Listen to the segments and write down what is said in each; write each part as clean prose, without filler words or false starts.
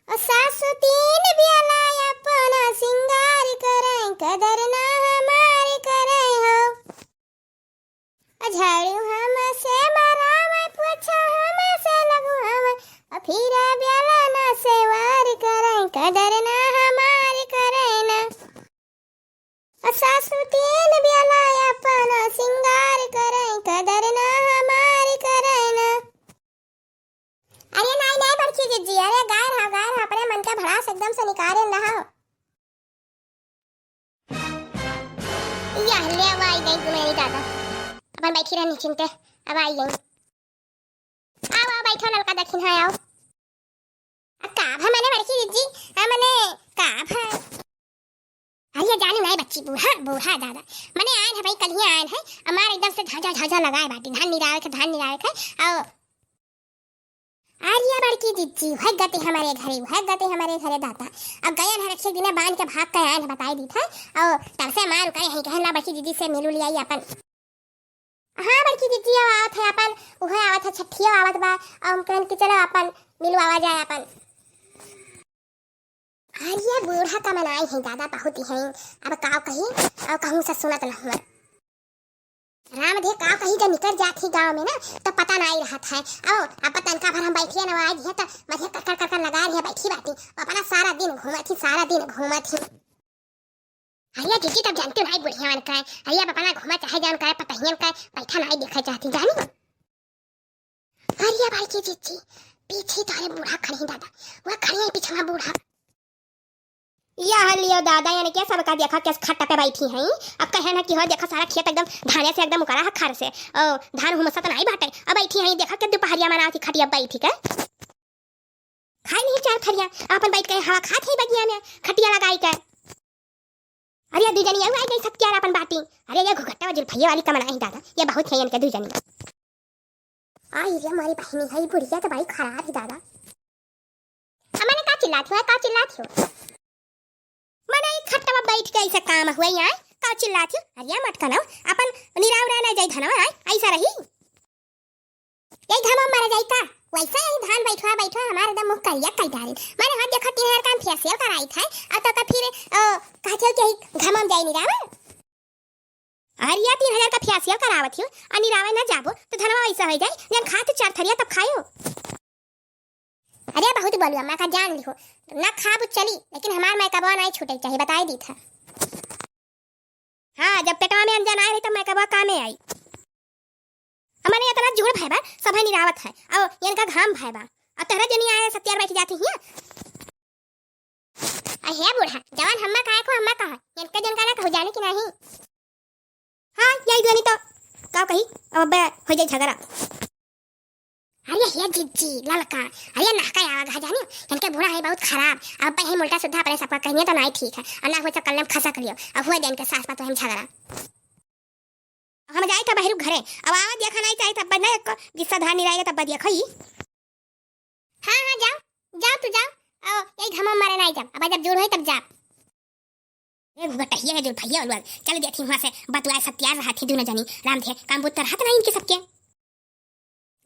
सासु तीन ब्याला अपना सिंगार करें, कदर ना हमारी करें हो। झाड़ू हमसे मरावे, पोछा हमसे लगवावे, फिर ब्याला ना सेवार करें, कदर ना हमारी करें ना। सासु तीन ब्याला अपना सिंगार करें, कदर ना हमारी करें ना। अरे नहीं नहीं बड़की जीजी, अरे गाय रहा अपने मन का भड़ास एकदम से निकाले रहा। या ले अब आई गई तुम्हारी दादा, अपन बैठी रहनी चिंते, अब आई गई। आओ बैठो, लड़का दक्षिण है, आओ। काभ है मैंने बड़की जीजी, मैंने काभ है। अरे जानी नहीं बच्ची, बूढ़ा बूढ़ा दादा मैंने आए है भाई, कल ही आए है। हमारे एकदम से झाझा लगाए बाटी, धान निरावे के आओ। आर्या बड़की जीजी वह गते हमारे घरे दाता। अब गए है रक्षे दिन बांध के भाग कर आए है, बताई दी था। और तब से मार कहे है कहला बड़की जीजी से मिलू लिया अपन। हाँ बड़की जीजी आवत है अपन, वह आवत है छठिया आवत बा, हम कहन कि चलो अपन मिलू आवा जाए अपन। आर्या बूढ़ा का मनाई है दादा बहुत ही है। अब काव कही और कहूँ से सुनत लहूँ रामधे काव कही जब निकल जाती गांव में ना तो पता नहीं रहा था। और अब तनका भर हम बैठिए ना आई तो मजे कर लगा रही है बैठी बाटी, अपना सारा दिन घूमती। हरिया जीजी तब जानती नहीं बुढ़िया मन का हरिया अपना घूमा चाहे जान का पतहियन का बैठा नहीं देखा चाहती जानी। हरिया भाई की जीजी पीछे तारे बूढ़ा खड़ी दादा, वह खड़ी है पीछे बूढ़ा। या लियो दादा यानी क्या सबका देखा क्या खट्टा पे बैठी हैं। अब कहे ना कि हो देखा सारा खेत एकदम धाने से एकदम उकरा है खार से, ओ धान हुमसा तो नहीं बाटे। अब बैठी हैं देखा के दोपहरिया में आती खटिया बैठी के खाई नहीं चार खरिया अपन बैठ के हवा खात है बगिया में खटिया लगाई के। अरे दू जनी आई गई सब क्या अपन बाटी। अरे ये घुघट्टा वजल भैया वाली कमना है दादा, ये बहुत है इनके दू जनी। आई रे हमारी बहनी है बुढ़िया तो भाई खराब है दादा। हमने का चिल्लाती हो मने खट्टा में बैठ के ऐसा काम हुआ यहाँ का चिल्लाती। अरे मत करो अपन निरावरा ना जाई धनवा ऐसा रही यही धमा मारा जाई का वैसा ही धान बैठवा हमारे एकदम मुख करिया कई डाल मैंने हाथ देखा 3000 काम फेसियल कराई था और तो फिर कहते कि घमम जाई निरावा। अरे 3000 का फेसियल करावत हो और निरावा ना जाबो तो धनवा ऐसा हो जाए जब खाते 4 थरिया तब खायो। अरे बहुत बोलू अम्मा का जान लिहो ना खाब चली, लेकिन हमार मैं कबवा नहीं छूटे चाहिए बताई दी था। हाँ जब पेटवा में अंजन आए रही तो मैं कबवा कामे आई। हमारे इतना जुड़ भाईबा सब निरावत है और इनका घाम भाईबा और तेरा जनी आए सत्यार बैठ जाती है। अहे बूढ़ा जवान हम्मा काहे को हम्मा कहा इनका जन का ना कहो जाने की नहीं। हाँ यही जनी तो का कही अब हो जाए झगड़ा। अरे ये जीजी ललका अरे नहका आवा घा जानी इनके बूढ़ा है बहुत खराब। अब पहले उल्टा सुधा अपने सबका कहने तो नहीं ठीक है और ना हो तो कलम खसा करियो। अब हुआ दिन के सास पात हम झगड़ा हम जाए था बहरू घरे अब आवाज देखा नहीं चाहिए तब ना एक जिसका धान नहीं रहेगा तब देखो ही। हाँ हाँ जाओ तू जाओ यही घमा मारे नहीं जाओ अब जब जोड़ हो तब जा। ये घुटहिया है जो भैया वाला चल देखी वहां से बतवाए सत्यार रहा थी दोनों जनी राम थे काम बुत रहा था नहीं इनके सबके।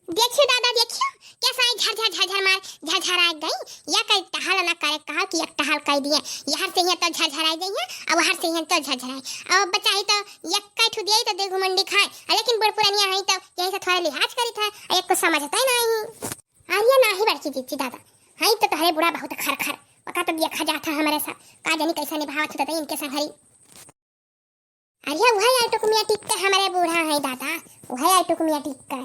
देखियो दादा देखियो कैसा है झरझर मार झरझरा गई या कई टहल ना करे कहा कि एक टहल कह दिए यहाँ से यहाँ तो झरझरा गई है और वहाँ से यहाँ तो झरझराई और बच्चा ही तो एक कई ठू दिए तो देखो मंडी खाए लेकिन बड़ पुरानिया है तो यही से थोड़ा लिहाज करी था एक को समझता ही नहीं। अरे ना ही बड़की जीजी दादा हाई तो तुम्हारे बुढ़ा बहुत खर वका तो देखा जाता हमारे साथ का जानी कैसा निभावत होता था इनके साथ हरी। अरे वही आटो कुमिया टिकता हमारे बूढ़ा है दादा वही आटो कुमिया टिकता।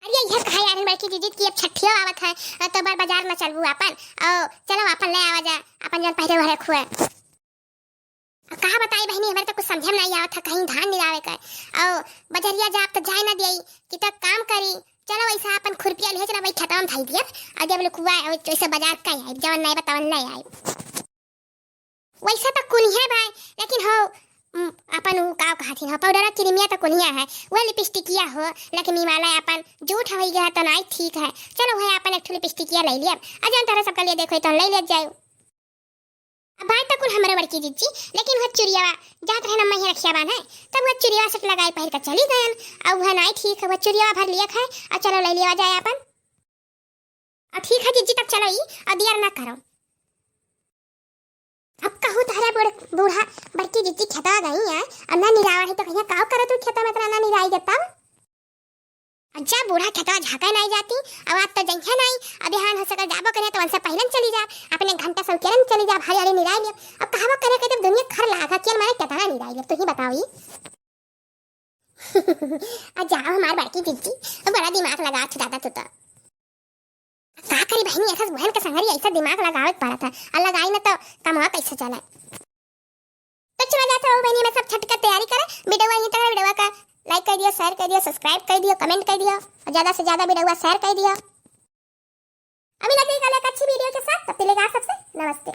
अरे यह कहा यार बड़की जीजी की अब छठिया आवत है तो बाजार में चलबू अपन और चलो अपन ले आवा जा अपन जन पहले घरे खुए। कहा बताई बहनी हमारे तो कुछ समझ में नहीं आवत था कहीं धान निरावे का और बजरिया जा तो जाए ना दिई कि तो काम करी चलो वैसा अपन खुरपिया ले चला भाई खत्म थाई दिया और जब लुकुआ वैसे बाजार का आई जवन नहीं बतावन नहीं आई वैसा तो कुनिया भाई लेकिन हो अपन का कहा थी पाउडर क्रीमिया तो कुनिया है वह लिपस्टिकिया हो लेकिन हिमालय अपन झूठ हो गया तो नहीं ठीक है। चलो भाई अपन एक लिपस्टिकिया ले लिया अजन तरह सबका लिए देखो तो ले जाओ। अब बात तो कुल हमारे बड़की जीजी लेकिन वह चुरिया जात रहे ना मही रखिया बान है तब वह चुरिया सब लगाई पहन कर चली गए और वह नहीं ठीक है वह चुरिया भर लिया खाए और चलो ले लिया जाए अपन। अब ठीक है जिज्जी तक चलो और देर ना करो। अब कहूँ तारा बूढ़ा बड़की जिज्जी खेता गई है अब ना निरावा है तो कहीं काव करो तू खेता में तना निराई देता अच्छा बूढ़ा खेता झाका नहीं जाती अब आप तो जंखा नहीं अब यहाँ हो सका जाबो करे तो उनसे पहले चली जा अपने घंटा सब केरन चली जा भारी वाली निराई ले अब कहावा करे के जब दुनिया खर लागा केल मारे कितना निराई ले तू ही बताओ आ जाओ हमार बड़की जिज्जी बड़ा दिमाग लगा दादा तू तो का करी बहनी ऐसा बहन के संगरी ऐसा दिमाग लगावे पड़ा था और लगाई ना तो कमावा कैसे चला तो चला जाता हो बहनी मैं सब छठ का तैयारी करे वीडियो यहीं तक वीडियो का लाइक कर दियो शेयर कर दियो सब्सक्राइब कर दियो कमेंट कर दियो और ज्यादा से ज्यादा वीडियो शेयर कर दियो अभी लगेगा एक अच्छी वीडियो के साथ तब तक के लिए सबसे नमस्ते।